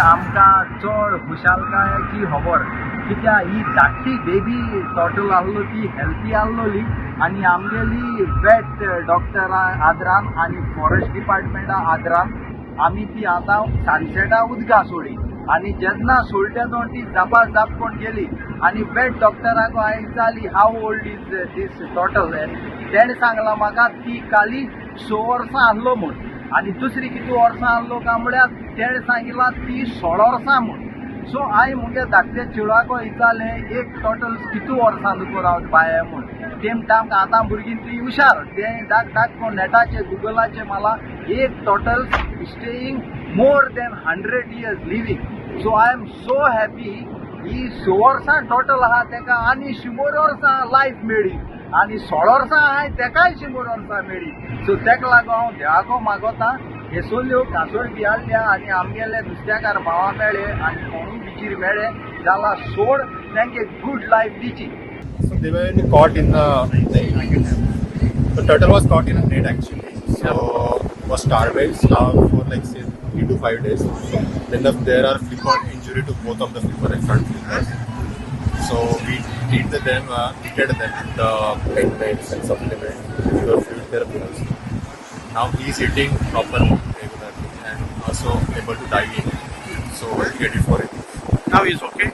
आमकां चड खुशालकायेची खबर कित्याक ही धाकटी बेबी टॉटल आहलो ती हेल्थी आहलोली आनी आमगेली वेट डॉक्टरा आदरान आनी फॉरेस्ट डिपार्टमेंटा आदरान आमी ती आतां सनसेटा उदका सोडी आनी जेन्ना सोडटा तो ती जापास जाप कोण गेली आनी वेट डॉक्टराक हांवें विचारली हाव ओल्ड इज दीस टॉटल तेणें सांगलां म्हाका ती काली 6 वर्सां आहलो म्हूण आनी दुसरी किती वर्सां आहलो काय म्हळ्यार तेणें सांगितलां ती 16 वर्सां म्हूण. सो हांवें मुगे धाकटे चेडवाको विचारलें एक टोटल कितू वर्सां तुका रावता बाये म्हूण तेम टायम आतां भुरगीं ती हुशार तें डाक नेटाचेर गुगलाचेर मला एक total staying more than 100 years living. So I am so happy ही 6 वर्सां टोटल आहा तेका आनी 100 वर्सां लायफ मेळ्ळी आनी 16 वर्सां आहाय तेकाय 100 वर्सां मेळ्ळी. सो तेका लागून हांव देवाको मागोतां हे सोल्यो कासोड बी हाडल्या आनी आमगेले नुस्तेकार भावा मेळ्ळे आनी कोणूय बिचीर मेळ्ळे जाल्यार सोड तेंके गूड लायफ दिची. So they were caught in the turtle was caught in a net actually. So was starved for like say 3 to 5 days. Then there are flipper injury to both of the flipper and front flippers. So we treated them with the pet meds and supplements, fluid therapy also. Now he is eating proper regularly and also able to dive in. So we'll get it for him. Now he's okay?